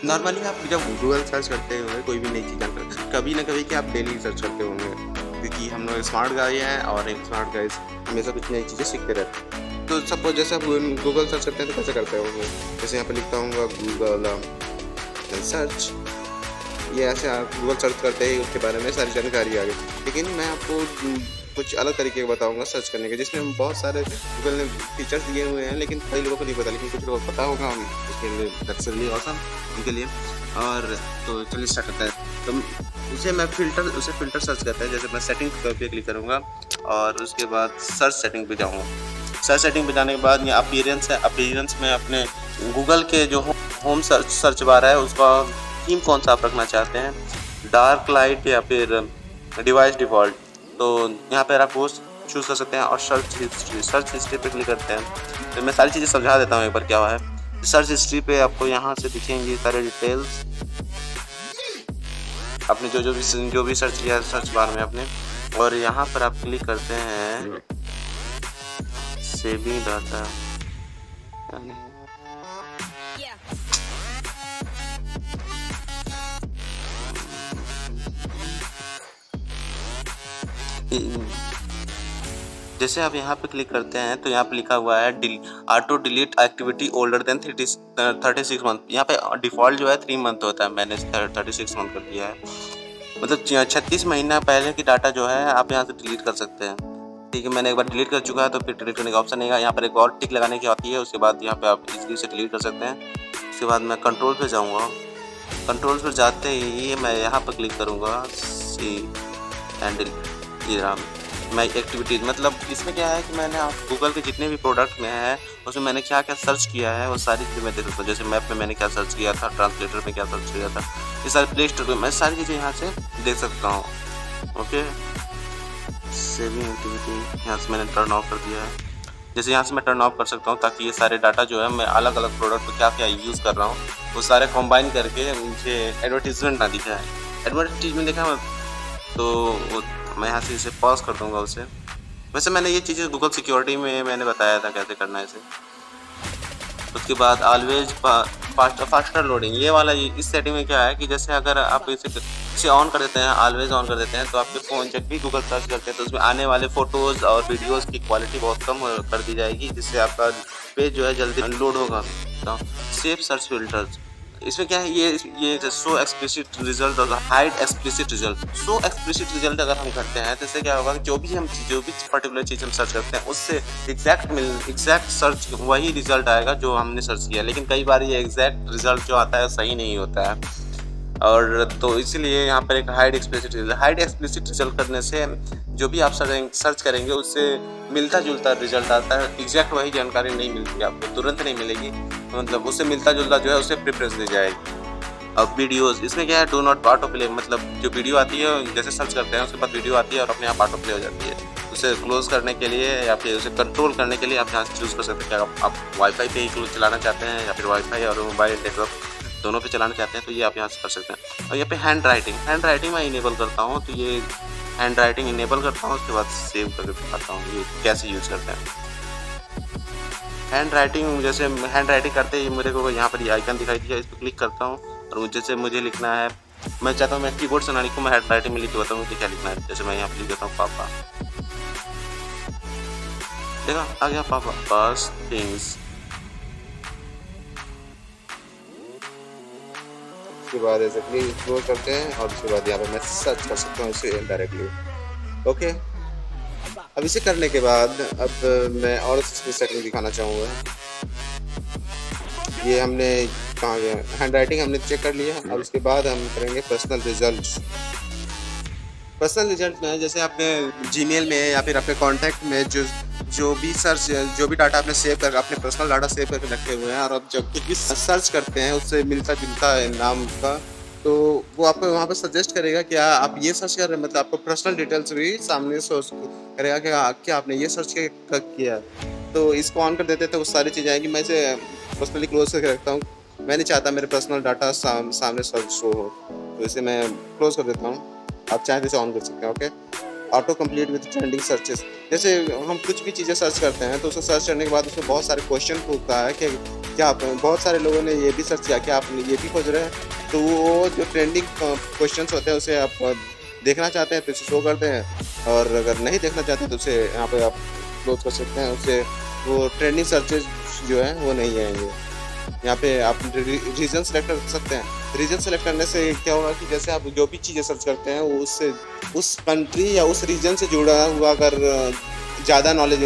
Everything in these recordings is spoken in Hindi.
नॉर्मली आप जब गूगल सर्च करते होंगे कोई भी नई चीज़ जानकर, कभी ना कभी कि आप डेली सर्च करते होंगे, क्योंकि हम लोग स्मार्ट गाय हैं और एक स्मार्ट गाइज हमेशा कुछ नई चीज़ें सीखते रहते हैं। तो सपोज जैसे आप गूगल सर्च करते हैं तो कैसे करते होंगे, जैसे यहाँ पे लिखता हूँ गूगल सर्च, ये ऐसे आप गूगल सर्च करते ही उसके बारे में सारी जानकारी आ गई। लेकिन मैं आपको कुछ अलग तरीके का बताऊंगा सर्च करने के, जिसमें बहुत सारे गूगल ने फीचर्स दिए हुए हैं, लेकिन कई लोगों को नहीं पता, लेकिन कुछ लोगों को पता होगा उसके लिए दैट्स रियली ऑसम उनके लिए। और तो चलिए स्टार्ट करते हैं। तो उसे फिल्टर सर्च करता है। जैसे मैं सेटिंग पे क्लिक करूँगा और उसके बाद सर्च सेटिंग पे जाऊँगा। सर्च सेटिंग पे जाने के बाद ये अपीयरेंस है, अपीयरेंस में अपने गूगल के जो होम सर्च बार है उसका थीम कौन सा आप रखना चाहते हैं, डार्क लाइट या फिर डिवाइस डिफ़ॉल्ट। तो यहाँ पर आप वो चूज़ कर सकते हैं और सर्च हिस्ट्री पे क्लिक करते हैं। तो मैं सारी चीज़ें समझा देता हूँ एक बार क्या हुआ है। सर्च हिस्ट्री पे आपको यहाँ से दिखेंगी सारे डिटेल्स, आपने जो भी सर्च किया सर्च बार में अपने, और यहाँ पर आप क्लिक करते हैं सेविंग डाटा। जैसे आप यहाँ पे क्लिक करते हैं तो यहाँ पे लिखा हुआ है auto delete activity older than 36 month. यहाँ पे डिफ़ॉल्ट जो है 3 मंथ होता है, मैंने 36 मंथ कर दिया है, मतलब 36 महीना पहले की डाटा जो है आप यहाँ से डिलीट कर सकते हैं। ठीक है, मैंने एक बार डिलीट कर चुका है तो फिर डिलीट करने का ऑप्शन नहीं है। यहाँ पर एक और टिक लगाने की आती है, उसके बाद यहाँ पे आप इजीली से डिलीट कर सकते हैं। उसके बाद मैं कंट्रोल पे जाऊँगा। कंट्रोल पर जाते ही मैं यहाँ पर क्लिक करूँगा सी हैंडल मैं एक्टिविटीज़, मतलब इसमें क्या है कि मैंने आप गूगल के जितने भी प्रोडक्ट में है उसमें मैंने क्या क्या सर्च किया है वो सारी चीज़ें मैं देख सकता हूँ। जैसे मैप में मैंने क्या सर्च किया था, ट्रांसलेटर में क्या सर्च किया था, ये सारे प्ले स्टोर में मैं सारी चीज़ें यहाँ से देख सकता हूँ। ओके, सेविंग एक्टिविटी यहाँ से मैंने टर्न ऑफ कर दिया है। जैसे यहाँ से मैं टर्न ऑफ कर सकता हूँ ताकि ये सारे डाटा जो है मैं अलग अलग प्रोडक्ट पर क्या क्या यूज़ कर रहा हूँ वो सारे कंबाइन करके मुझे एडवर्टीजमेंट ना दिखाए। एडवर्टीजमेंट दिखा तो मैं यहाँ से इसे पॉज कर दूँगा उसे। वैसे मैंने ये चीज़ें गूगल सिक्योरिटी में मैंने बताया था कैसे करना है इसे। उसके बाद ऑलवेज फास्टर लोडिंग, ये वाला इस सेटिंग में क्या है कि जैसे अगर आप इसे ऑन कर देते हैं, ऑलवेज ऑन कर देते हैं, तो आपके फ़ोन जब भी गूगल सर्च करते हैं तो उसमें आने वाले फ़ोटोज़ और वीडियोज़ की क्वालिटी बहुत कम कर दी जाएगी, जिससे आपका पेज जो है जल्दी लोड होगा। तो सेव सर्च फिल्टर्स, इसमें क्या है ये शो एक्सप्लिसिट रिजल्ट और hide explicit result. Show explicit result अगर हम करते हैं तो इससे क्या होगा कि जो भी पर्टिकुलर चीज़ हम सर्च करते हैं उससे एग्जैक्ट सर्च वही रिजल्ट आएगा जो हमने सर्च किया। लेकिन कई बार ये एग्जैक्ट रिजल्ट जो आता है सही नहीं होता है, और तो इसलिए यहाँ पर एक हाइड एक्सप्लिसिट रिजल्ट करने से जो भी आप सर्च करेंगे उससे मिलता जुलता रिजल्ट आता है। एग्जैक्ट वही जानकारी नहीं मिलती, आपको तुरंत नहीं मिलेगी, मतलब उससे मिलता जुलता जो है उसे प्रेफरेंस दी जाएगी। अब वीडियोज़, इसमें क्या है डू नॉट ऑटो प्ले, मतलब जो वीडियो आती है जैसे सर्च करते हैं उसके बाद वीडियो आती है और अपने आप ऑटो प्ले हो जाती है। उसे क्लोज करने के लिए या फिर उसे कंट्रोल करने के लिए आप यहाँ से चूज़ कर सकते हैं कि आप वाईफाई पे ही चलाना चाहते हैं या फिर वाईफाई और मोबाइल नेटवर्क दोनों पे चलाना चाहते हैं, तो ये आप यहाँ से कर सकते हैं। और यहाँ पे हैंड राइटिंग मैं इनेबल करता हूँ, तो ये हैंड राइटिंग इनेबल करता हूँ, उसके बाद सेव करके दिखाता हूँ ये कैसे यूज़ करते हैं। हैंड राइटिंग, जैसे हैंड राइटिंग करते ही मेरे को यहाँ पर ये आइकन दिखाई दिया, इस पर क्लिक करता हूँ और जैसे मुझे लिखना है, मैं चाहता हूँ मैं कीबोर्ड से ना लिखूँ, मैं हैंड राइटिंग में लिख के बताऊँ मुझे क्या लिखना है। जैसे मैं यहाँ पर लिख देता हूँ पापा, देखा आ गया पापा फर्स्ट थिंग्स। उसके बाद ऐसे क्लोज करते हैं और उसके बाद यहाँ पर मैं सर्च कर सकता हूँ इसे डायरेक्टली। ओके, अब इसे करने के बाद अब मैं और इसकी सेटिंग दिखाना चाहूँगा। ये हमने कहाँ गया, हैंड राइटिंग हमने चेक कर लिया। अब उसके बाद हम करेंगे पर्सनल रिजल्ट में, जैसे आपने जीमेल में या फिर अपने कॉन्टैक्ट में जो भी डाटा आपने सेव कर अपने पर्सनल डाटा सेव करके रखे हुए हैं, और अब जब कुछ भी सर्च करते हैं उससे मिलता जुलता नाम का, तो वो आपको वहाँ पर सजेस्ट करेगा कि आप ये सर्च कर रहे हैं, मतलब आपको पर्सनल डिटेल्स भी सामने से करेगा कि क्या आपने ये सर्च किया। तो इसको ऑन कर देते हैं तो वो सारी चीज़ें आएंगी। मैं इसे पर्सनली क्लोज करके रखता हूँ, मैं नहीं चाहता मेरे पर्सनल डाटा सामने सर्च शो हो, तो इसे मैं क्लोज कर देता हूँ। आप चाहें तो इसे ऑन कर सकते हैं। Okay, auto complete with trending searches. जैसे हम कुछ भी चीज़ें सर्च करते हैं तो उसे सर्च करने के बाद उसमें बहुत सारे क्वेश्चन पूछता है कि क्या आप, बहुत सारे लोगों ने ये भी सर्च किया कि आप ये भी खोज रहे हैं, तो वो जो ट्रेंडिंग क्वेश्चन होते हैं उसे आप देखना चाहते हैं तो इसे शो करते हैं, और अगर नहीं देखना चाहते तो उसे यहाँ पे आप क्लोज कर सकते हैं। उससे वो ट्रेंडिंग सर्चेज जो है वो नहीं आएंगे। यहाँ पे आप रीजन सेलेक्ट कर सकते हैं। रीजन सेलेक्ट करने से क्या होगा कि जैसे आप जो भी चीज़ें सर्च करते हैं वो उससे उस कंट्री या उस रीजन से जुड़ा हुआ अगर ज़्यादा नॉलेज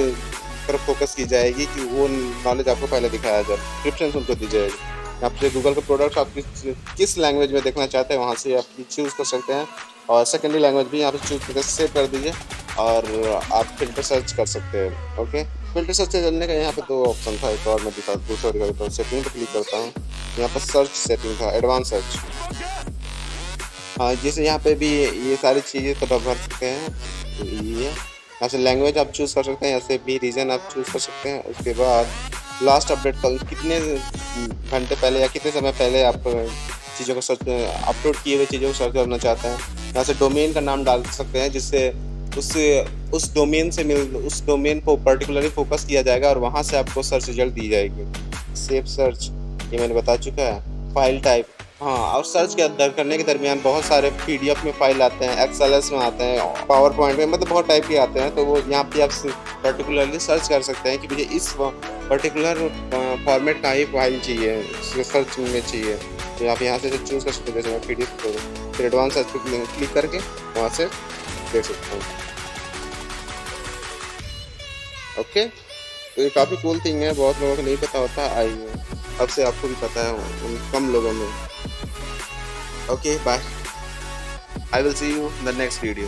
पर फोकस की जाएगी कि वो नॉलेज आपको पहले दिखाया जाए, प्रेफरेंस उनको दी जाएगी। आप से गूगल का प्रोडक्ट आप किस लैंग्वेज में देखना चाहते हैं वहाँ से आप चूज़ कर सकते हैं, और सेकेंडरी लैंग्वेज भी यहाँ पे चूज़ करके सेव कर दीजिए, और आप फिल्टर सर्च कर सकते हैं। ओके, फिल्टर सर्च करने का यहाँ पे 2 ऑप्शन था, एक और मैं दूसरा दिखाता हूँ। सेटिंग पर क्लिक करता हूँ, यहाँ पर सर्च सेटिंग था, एडवांस सर्च। हाँ, जैसे यहाँ पे भी ये सारी चीज़ें तो भर सकते हैं। ये यहाँ से लैंग्वेज आप चूज़ कर सकते हैं, यहाँ से भी रीजन आप चूज़ कर सकते हैं। उसके बाद लास्ट अपडेट कितने घंटे पहले या कितने समय पहले आप चीज़ों को सर्च अपलोड किए हुए चीज़ों को सर्च करना चाहते हैं। यहाँ से डोमेन का नाम डाल सकते हैं, जिससे उस डोमेन को पर्टिकुलरली फोकस किया जाएगा और वहाँ से आपको सर्च रिजल्ट दी जाएगी। सेव सर्च ये मैंने बता चुका है। फाइल टाइप, हाँ, और सर्च करने के दरमियान बहुत सारे PDF में फाइल आते हैं, XLS में आते हैं, पावर पॉइंट में, मतलब बहुत टाइप के आते हैं। तो वो यहाँ पे आप पर्टिकुलरली सर्च कर सकते हैं कि मुझे इस पर्टिकुलर फॉर्मेट का ही फाइल चाहिए, सर्च में चाहिए, तो आप यहाँ से चूज़ कर सकते हैं। जैसे मैं PDF करूँ, फिर एडवांस सर्च पर क्लिक करके वहाँ से देख सकता हूँ। ओके, तो ये काफ़ी कूल थिंग है, बहुत लोगों को नहीं पता होता, आई है अब से आपको भी पता है उन कम लोगों में। Okay, bye, I will see you in the next video.